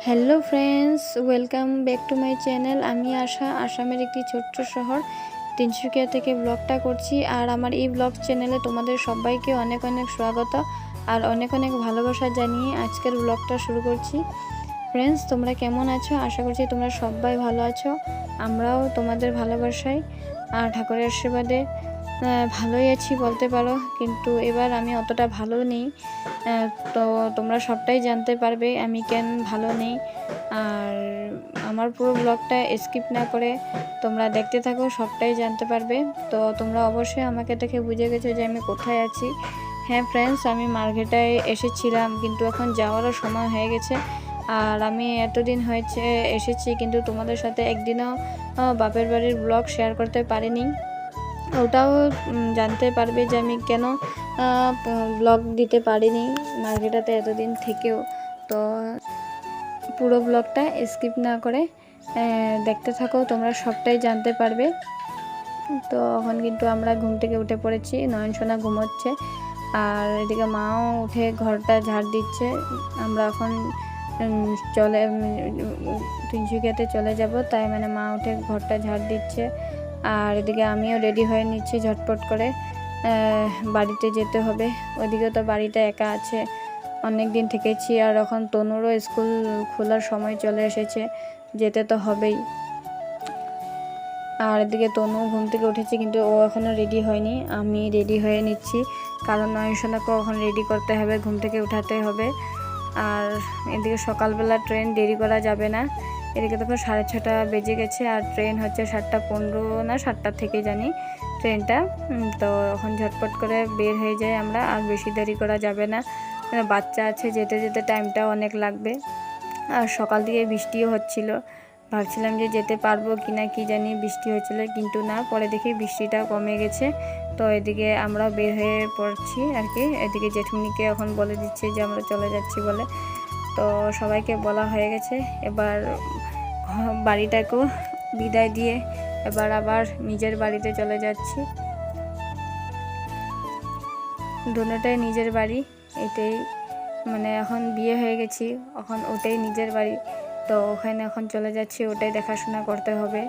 Hello friends, welcome back to my channel. আমি আসামের একটি ছোট্ট শহর তিনসুকিয়া থেকে ব্লগটা করছি। আর আমার এই ব্লগ চ্যানেলে তোমাদের সবাইকে অনেক অনেক স্বাগত আর অনেক অনেক ভালোবাসা জানিয়ে আজকের ব্লগটা শুরু করছি। ফ্রেন্ডস, তোমরা কেমন আছো? আশা করছি তোমরা সবাই ভালো আছো। আমরাও তোমাদের ভালোবাসায় আর ঠাকুরের আশীর্বাদে ভালোই আছি বলতে পারো, কিন্তু এবার আমি অতটা ভালো নেই। তো তোমরা সবটাই জানতে পারবে আমি কেন ভালো নেই। আর আমার পুরো ব্লগটা স্কিপ না করে তোমরা দেখতে থাকো, সবটাই জানতে পারবে। তো তোমরা অবশ্যই আমাকে দেখে বুঝে গেছো যে আমি কোথায় আছি। হ্যাঁ ফ্রেন্ডস, আমি মার্কেটায় এসেছিলাম, কিন্তু এখন যাওয়ারও সময় হয়ে গেছে। আর আমি এতদিন হয়েছে এসেছি, কিন্তু তোমাদের সাথে একদিনও বাপের বাড়ির ব্লগ শেয়ার করতে পারিনি। ওটাও জানতে পারবে যে আমি কেন ব্লগ দিতে পারিনি মার্কেটাতে এতদিন থেকেও। তো পুরো ব্লগটা স্কিপ না করে দেখতে থাকো, তোমরা সবটাই জানতে পারবে। তো এখন কিন্তু আমরা ঘুম থেকে উঠে পড়েছি, নয়নসোনা ঘুমোচ্ছে আর এদিকে মাও উঠে ঘরটা ঝাড় দিচ্ছে। আমরা এখন তিনসুকিয়াতে চলে যাব, তাই মানে মা উঠে ঘরটা ঝাড় দিচ্ছে। আর এদিকে আমিও রেডি হয়ে নিচ্ছি ঝটপট করে, বাড়িতে যেতে হবে। ওইদিকে তো বাড়িটা একা আছে, অনেক দিন থেকেছি। আর এখন তনুরও স্কুল খোলার সময় চলে এসেছে, যেতে তো হবেই। আর এদিকে তনু ঘুম থেকে উঠেছে, কিন্তু ও এখনও রেডি হয়নি। আমি রেডি হয়ে নিচ্ছি, কারণ নয়নসোনাকেও এখন রেডি করতে হবে, ঘুম থেকে উঠাতে হবে। আর এদিকে সকালবেলা ট্রেন দেরি করা যাবে না। এদিকে তখন 6:30 বেজে গেছে, আর ট্রেন হচ্ছে 7:15 না 7টা থেকে জানি ট্রেনটা। তো এখন ঝটপট করে বের হয়ে যাই আমরা, আর বেশি দেরি করা যাবে না, বাচ্চা আছে, যেতে যেতে টাইমটাও অনেক লাগবে। আর সকাল থেকে বৃষ্টিও হচ্ছিল, ভাবছিলাম যে যেতে পারবো কিনা কি জানি, বৃষ্টি হচ্ছিল, কিন্তু না, পরে দেখি বৃষ্টিটা কমে গেছে। তো এদিকে আমরা বের হয়ে পড়ছি আর কি। এদিকে জেঠুমনিকে এখন বলে দিচ্ছে যে আমরা চলে যাচ্ছি বলে। তো সবাইকে বলা হয়ে গেছে, এবার বাড়িটাকেও বিদায় দিয়ে এবার আবার নিজের বাড়িতে চলে যাচ্ছি। দুটোটাই নিজের বাড়ি, এটাই মানে এখন বিয়ে হয়ে গেছি, এখন ওটাই নিজের বাড়ি। তো ওখানে এখন চলে যাচ্ছি, ওটাই দেখাশোনা করতে হবে।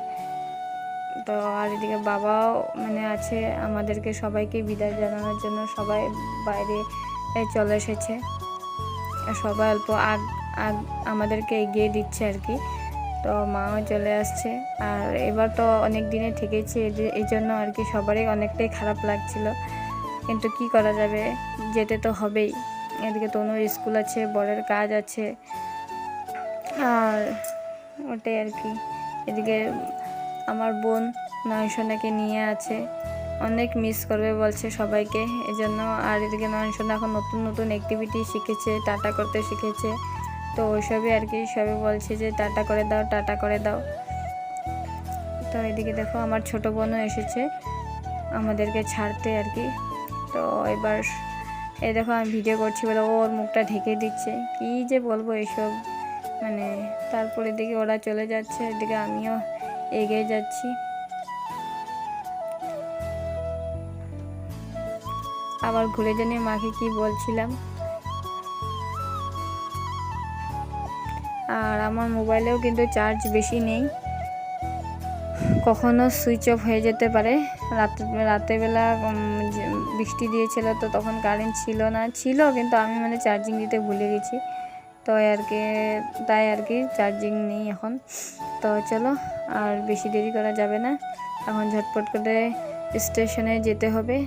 তো আর এদিকে বাবাও মানে আছে, আমাদেরকে সবাইকে বিদায় জানানোর জন্য সবাই বাইরে চলে এসেছে। সবাই অল্প আগ আমাদেরকে এগিয়ে দিচ্ছে আর কি। তো মাও চলে আসছে। আর এবার তো অনেক দিনে থেকেছি, এই জন্য আর কি সবারই অনেকটাই খারাপ লাগছিল, কিন্তু কি করা যাবে, যেতে তো হবেই। এদিকে তনুর স্কুল আছে, বরের কাজ আছে, আর ওটাই আর কি। এদিকে আমার বোন নয়নসোনাকে নিয়ে আছে, অনেক মিস করবে বলছে সবাইকে, এজন্য। আর এদিকে নয়নসোনা এখন নতুন নতুন অ্যাক্টিভিটি শিখেছে, টাটা করতে শিখেছে। তো ওইসবই আর কি, সবাই বলছে যে টাটা করে দাও, টাটা করে দাও। তো এদিকে দেখো আমার ছোট বোনও এসেছে আমাদেরকে ছাড়তে আর কি। তো এবার এই দেখো আমি ভিডিও করছি বলে ওর মুখটা ঢেকে দিচ্ছে, কি যে বলবো এইসব মানে। তারপরে এদিকে ওরা চলে যাচ্ছে, এদিকে আমিও এগিয়ে যাচ্ছি। আবার ঘুরে জানিয়ে মাকে কি বলছিলাম। আর আমার মোবাইলেও কিন্তু চার্জ বেশি নেই, কখনো সুইচ অফ হয়ে যেতে পারে। রাতেরবেলা বৃষ্টি দিয়েছিল, তো তখন কারেন্ট ছিল, কিন্তু আমি মানে চার্জিং দিতে ভুলে গেছি। তো তাই আর কি চার্জিং নেই এখন। তো চলো, আর বেশি দেরি করা যাবে না, এখন ঝটপট করে স্টেশনে যেতে হবে।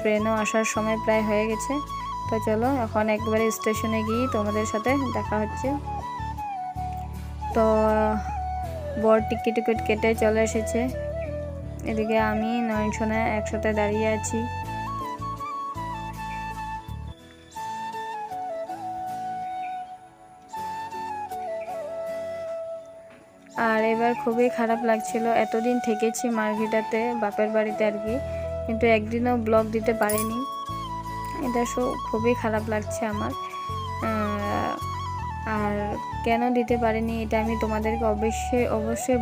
ট্রেনও আসার সময় প্রায় হয়ে গেছে। তো চলো এখন একবারে স্টেশনে গিয়ে তোমাদের সাথে দেখা হচ্ছে। তো বর টিকিট কেটে চলে এসেছে, এদিকে আমি নয়নসোনা একসাথে দাঁড়িয়ে আছি। আর এবার খুবই খারাপ লাগছিল, এতদিন থেকেছি মার্কেটাতে বাপের বাড়িতে আর কি, কিন্তু একদিনও ব্লগ দিতে পারিনি। এটা খুবই খারাপ লাগছে আমার। আর কেন দিতে পারিনি এটা আমি তোমাদেরকে অবশ্যই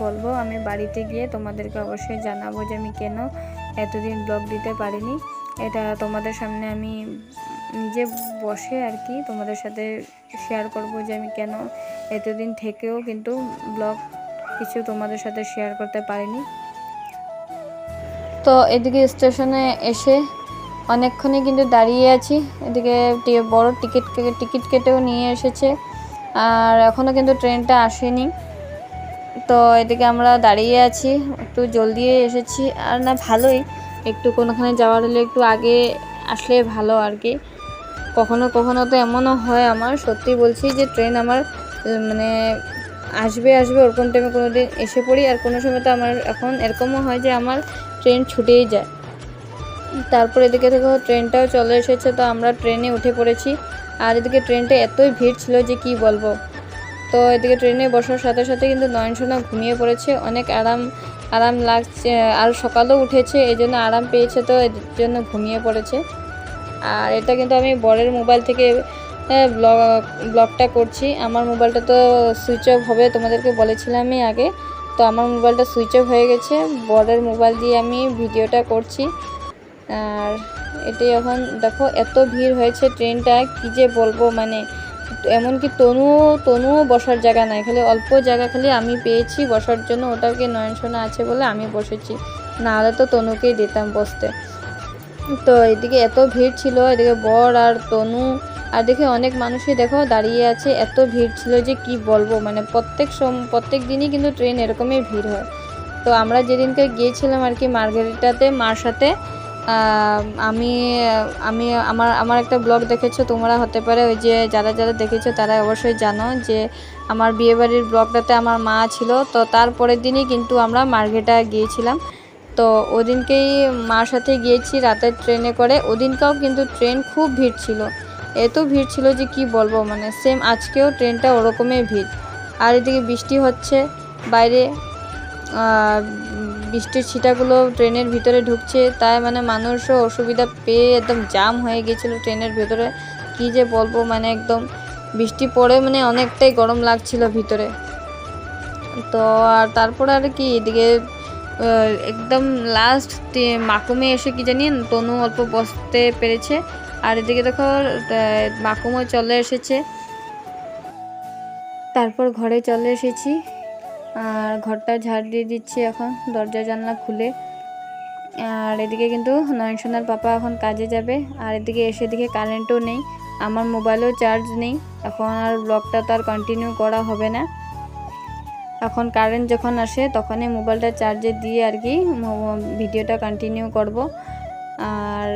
বলবো আমি বাড়িতে গিয়ে তোমাদেরকে অবশ্যই জানাবো যে আমি কেন এতদিন ব্লগ দিতে পারিনি। এটা তোমাদের সামনে আমি নিজে বসে আর কি তোমাদের সাথে শেয়ার করব যে আমি কেন এতদিন থেকেও কিন্তু ব্লগ কিছু তোমাদের সাথে শেয়ার করতে পারিনি। তো এদিকে স্টেশনে এসে অনেকক্ষণই কিন্তু দাঁড়িয়ে আছি। এদিকে বড় টিকিট কেটেও নিয়ে এসেছে, আর এখনও কিন্তু ট্রেনটা আসেনি। তো এদিকে আমরা দাঁড়িয়ে আছি, একটু জলদি এসেছি। আর না ভালোই, একটু কোনোখানে যাওয়ার হলে একটু আগে আসলে ভালো আর কি। কখনো কখনো তো এমনও হয়, আমার সত্যি বলছি যে ট্রেন আমার মানে আসবে ওরকম টাইমে কোনো দিন এসে পড়ি, আর কোনো সময় তো আমার এখন এরকমও হয় যে আমার ট্রেন ছুটেই যায়। তারপর এদিকে থেকে ট্রেনটাও চলে এসেছে, তো আমরা ট্রেনে উঠে পড়েছি। আর এদিকে ট্রেনটা এতই ভিড় ছিল যে কি বলবো। তো এদিকে ট্রেনে বসার সাথে সাথে কিন্তু নয়নসোনা ঘুমিয়ে পড়েছে, অনেক আরাম লাগছে। আর সকালেও উঠেছে, এই জন্য আরাম পেয়েছে, তো এর জন্য ঘুমিয়ে পড়েছে। আর এটা কিন্তু আমি বরের মোবাইল থেকে ব্লগটা করছি। আমার মোবাইলটা তো সুইচ অফ হবে, তোমাদেরকে বলেছিলামই আগে। তো আমার মোবাইলটা সুইচ অফ হয়ে গেছে, বরের মোবাইল দিয়ে আমি ভিডিওটা করছি। আর এটাই এখন দেখো এত ভিড় হয়েছে, ট্রেনটা কি যে বলবো, মানে এমনকি তনুও বসার জায়গা নাই, খালি অল্প জায়গা খালি আমি পেয়েছি বসার জন্য, ওটাকে নয়নসোনা আছে বলে আমি বসেছি, নাহলে তো তনুকেই দিতাম বসতে। তো এদিকে এত ভিড় ছিল, এদিকে বর আর তনু আর দেখে অনেক মানুষই দেখো দাঁড়িয়ে আছে। এত ভিড় ছিল যে কি বলবো, মানে প্রত্যেক দিনই কিন্তু ট্রেন এরকমই ভিড় হয়। তো আমরা যেদিনকে গিয়েছিলাম আর কি মার্গেরিটাতে মার সাথে, আমি আমি আমার আমার একটা ব্লগ দেখেছো তোমরা, হতে পারে ওই যে যারা দেখেছো তারা অবশ্যই জানো যে আমার বিয়েবাড়ির ব্লগটাতে আমার মা ছিল। তো তারপরের দিনই কিন্তু আমরা মার্গেরিটা গিয়েছিলাম। তো ওদিনকেই মার সাথে গিয়েছি রাতের ট্রেনে করে। ওদিনকাও কিন্তু ট্রেন খুব ভিড় ছিল, এত ভিড় ছিল যে কি বলবো, মানে সেম আজকেও ট্রেনটা ওরকমই ভিড়। আর এদিকে বৃষ্টি হচ্ছে বাইরে, বৃষ্টির ছিটাগুলো ট্রেনের ভিতরে ঢুকছে, তাই মানে মানুষও অসুবিধা পেয়ে একদম জাম হয়ে গেছিলো ট্রেনের ভিতরে। কি যে বলবো, মানে একদম বৃষ্টি পড়ে মানে অনেকটাই গরম লাগছিল ভিতরে। তো আর তারপরে আর কি এদিকে একদম লাস্ট মাকুমে এসে কি জানি তনু অল্প বসতে পেরেছে। আর এদিকে দেখো মাকুমও চলে এসেছে। তারপর ঘরে চলে এসেছি, আর ঘরটা ঝাড় দিয়ে দিচ্ছি এখন, দরজা জানলা খুলে। আর এদিকে কিন্তু নয়নসোনার পাপা এখন কাজে যাবে। আর এদিকে এসে দিকে কারেন্টও নেই, আমার মোবাইলেও চার্জ নেই। এখন আর ব্লগটা তো আর কন্টিনিউ করা হবে না, এখন কারেন্ট যখন আসে তখনই মোবাইলটা চার্জে দিয়ে আর কি ভিডিওটা কন্টিনিউ করব। আর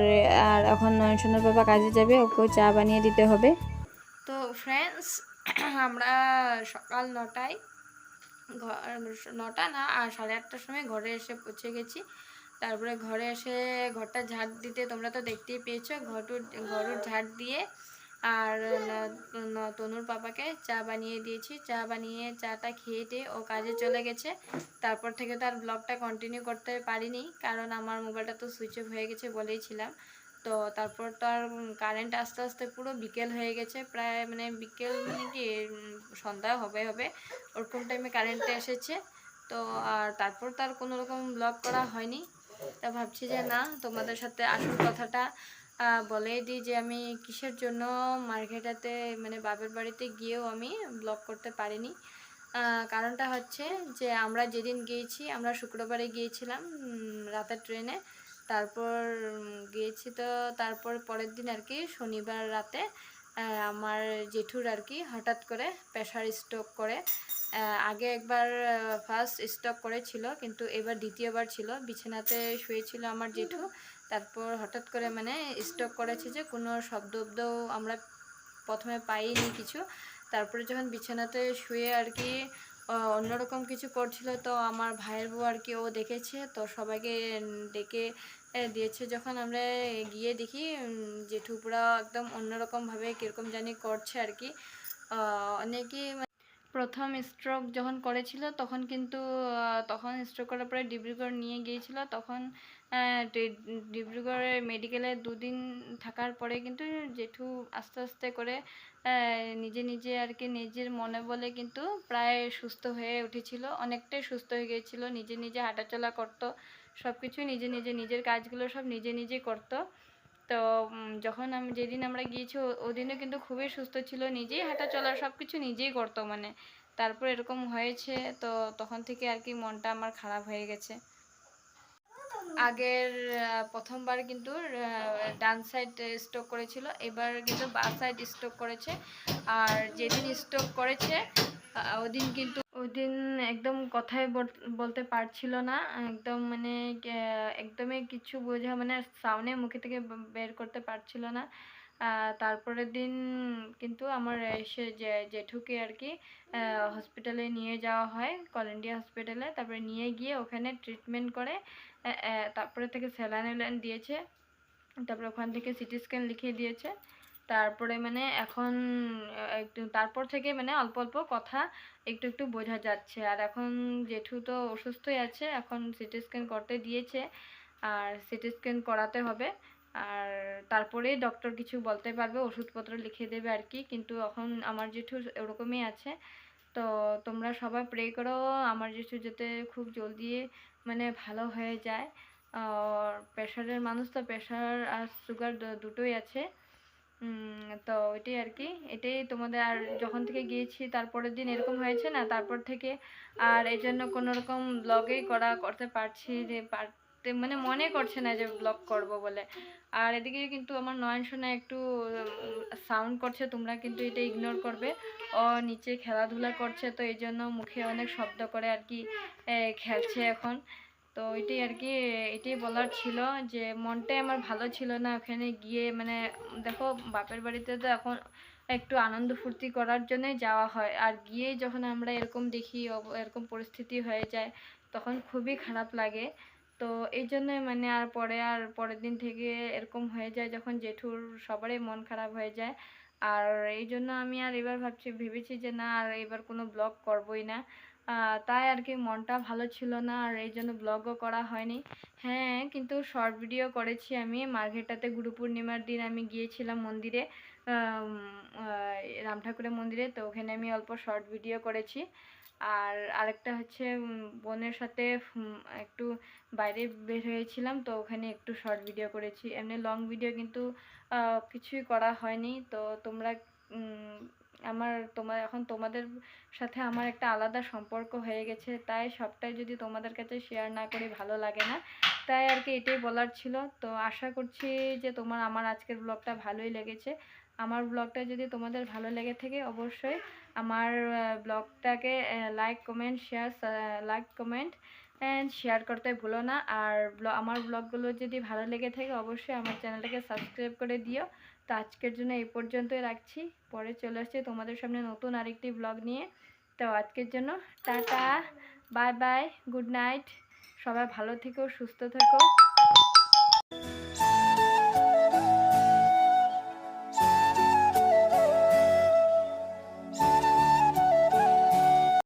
আর এখন নয়নসোনার বাবা কাজে যাবে, ওকেও চা বানিয়ে দিতে হবে। তো ফ্রেন্ডস, আমরা সকাল 9টায় 9টা না আর 8:30টার সময় ঘরে এসে পৌঁছে গেছি। তারপরে ঘরে এসে ঘরটা ঝাড় দিতে তোমরা তো দেখতেই পেয়েছো, ঘর ঝাড় দিয়ে আর তনুর পাপাকে চা বানিয়ে দিয়েছি। চা বানিয়ে চাটা খেয়ে দিয়ে ও কাজে চলে গেছে। তারপর থেকে তো আর ব্লগটা কন্টিনিউ করতে পারিনি, কারণ আমার মোবাইলটা তো সুইচ অফ হয়ে গেছে বলেইছিলাম। তো তারপর তো আর কারেন্ট আস্তে আস্তে পুরো বিকেল হয়ে গেছে, প্রায় মানে বিকেল মানে কি সন্ধ্যা হবে ওরকম টাইমে কারেন্টটা এসেছে। তো আর তারপর তো আর কোনো রকম ব্লগ করা হয়নি। তা ভাবছি যে না, তোমাদের সাথে আসল কথাটা বলেই দিই যে আমি কিসের জন্য মার্কেটাতে মানে বাপের বাড়িতে গিয়েও আমি ব্লগ করতে পারিনি। কারণটা হচ্ছে যে আমরা যেদিন গিয়েছি, আমরা শুক্রবারে গিয়েছিলাম রাতের ট্রেনে। তারপর গিয়েছি, তো তারপর পরের দিন আর কি শনিবার রাতে আমার জেঠুর আর কি হঠাৎ করে প্রেশার স্ট্রোক করে। আগে একবার ফার্স্ট স্ট্রোক করেছিল, কিন্তু এবার দ্বিতীয়বার ছিল। বিছানাতে শুয়েছিল আমার জেঠু, তারপর হঠাৎ করে মানে স্ট্রোক করেছে, যে কোনো শব্দও আমরা প্রথমে পাইনি কিছু। তারপরে যখন বিছানাতে শুয়ে আর কি অন্যরকম কিছু করছিল, তো আমার ভাইয়ের বউ আর কি ও দেখেছে, তো সবাইকে ডেকে দিয়েছে। যখন আমরা গিয়ে দেখি জেঠু পুরো একদম অন্যরকমভাবে কীরকম জানি করছে আর কি। অনেকেই প্রথম স্ট্রোক যখন করেছিল তখন কিন্তু তখন স্ট্রোক করার পরে ডিব্রুগড় নিয়ে গিয়েছিল। তখন ডিব্রুগড়ের মেডিকেলে 2 দিন থাকার পরে কিন্তু জেঠু আস্তে আস্তে করে নিজে আর কি নিজের মনে বলে কিন্তু প্রায় সুস্থ হয়ে উঠেছিল, অনেকটাই সুস্থ হয়ে গিয়েছিল। নিজে হাঁটাচলা করতো, সব কিছু নিজের কাজগুলো সব নিজে করতো। তো যখন যেদিন আমরা গিয়েছি ওদিনও কিন্তু খুবই সুস্থ ছিল, নিজেই হাঁটা চলা সব কিছু নিজেই করতো মানে। তারপর এরকম হয়েছে, তো তখন থেকে আর কি মনটা আমার খারাপ হয়ে গেছে। আগের প্রথমবার কিন্তু ডান সাইড স্ট্রোক করেছিল, এবার কিন্তু বাঁ সাইড স্ট্রোক করেছে। আর যেদিন স্ট্রোক করেছে ওদিন একদম কথাই বলতে পারছিল না, একদম মানে একদমই কিছু বোঝা মানে সাউন্ডে মুখে থেকে বের করতে পারছিল না। তারপরের দিন কিন্তু আমার এসে জেঠুকে আর কি হসপিটালে নিয়ে যাওয়া হয়, কল-ইন্ডিয়া হসপিটালে। তারপরে নিয়ে গিয়ে ওখানে ট্রিটমেন্ট করে, তারপরে থেকে স্যালাইন দিয়েছে, তারপরে ওখান থেকে সিটি স্ক্যান লিখিয়ে দিয়েছে। তারপরে মানে এখন একটু তারপর থেকে মানে অল্প অল্প কথা একটু একটু বোঝা যাচ্ছে। আর এখন জেঠু তো অসুস্থই আছে, এখন সিটি স্ক্যান করতে দিয়েছে, আর সিটি স্ক্যান করাতে হবে। আর তারপরেই ডক্টর কিছু বলতে পারবে, ওষুধপত্র লিখে দেবে আর কি। কিন্তু এখন আমার জেঠু ওরকমই আছে। তো তোমরা সবাই প্রে করো আমার জেঠু যাতে খুব জলদি মানে ভালো হয়ে যায়। আর প্রেশারের মানুষ তো, প্রেশার আর সুগার দুটোই আছে। তো এটাই আর কি, এটাই তোমাদের। আর যখন থেকে গিয়েছি তারপরের দিন এরকম হয়েছে না, তারপর থেকে আর এই জন্য কোনো রকম ব্লগেই করতে পারছি যে পারতে মানে মনে করছে না যে ব্লগ করব বলে। আর এদিকে কিন্তু আমার নয়ন সোনা একটু সাউন্ড করছে, তোমরা কিন্তু এটা ইগনোর করবে। ও নিচে খেলাধুলা করছে, তো এই জন্য মুখে অনেক শব্দ করে আর কি, খেলছে এখন। তো এটাই আর কি, এটাই বলার ছিল যে মনটাই আমার ভালো ছিল না ওখানে গিয়ে। মানে দেখো বাপের বাড়িতে তো এখন একটু আনন্দ ফুর্তি করার জন্যই যাওয়া হয়, আর গিয়েই যখন আমরা এরকম দেখি এরকম পরিস্থিতি হয়ে যায় তখন খুবই খারাপ লাগে। তো এই জন্যই মানে আর পরের দিন থেকে এরকম হয়ে যায় যখন জেঠুর সবারই মন খারাপ হয়ে যায়। আর এই জন্য আমি আর এবার ভেবেছি যে না, আর এবার কোনো ব্লগ করবই না। তাই আর কি মনটা ভালো ছিল না, আর এই জন্য ব্লগও করা হয়নি। হ্যাঁ, কিন্তু শর্ট ভিডিও করেছি আমি মার্ঘেটাতে। গুরু পূর্ণিমার দিন আমি গিয়েছিলাম মন্দিরে, রাম ঠাকুরের মন্দিরে, তো ওখানে আমি অল্প শর্ট ভিডিও করেছি। আর আরেকটা হচ্ছে বোনের সাথে একটু বাইরে বের হয়েছিলাম, তো ওখানে একটু শর্ট ভিডিও করেছি। এমনি লং ভিডিও কিন্তু কিছুই করা হয়নি। তো তোমরা এখন তোমাদের সাথে আমার একটা আলাদা সম্পর্ক হয়ে গেছে, তাই সবটাই যদি তোমাদের কাছে শেয়ার না করি ভালো লাগে না। তাই আর কি এটাই বলার ছিল। তো আশা করছি যে আমার আজকের ব্লগটা ভালোই লেগেছে। আমার ব্লগটা যদি তোমাদের ভালো লেগে থাকে অবশ্যই আমার ব্লগটাকে লাইক কমেন্ট অ্যান্ড শেয়ার করতে ভুলো না। আর আমার ব্লগগুলো যদি ভালো লেগে থাকে অবশ্যই আমার চ্যানেলটাকে সাবস্ক্রাইব করে দিও। তো আজকের জন্য এই পর্যন্তই রাখছি, পরে চলে আসছি তোমাদের সামনে নতুন আরেকটি ব্লগ নিয়ে। তো আজকের জন্য tata, bye bye, good night, সবাই ভালো থেকো, সুস্থ থেকো।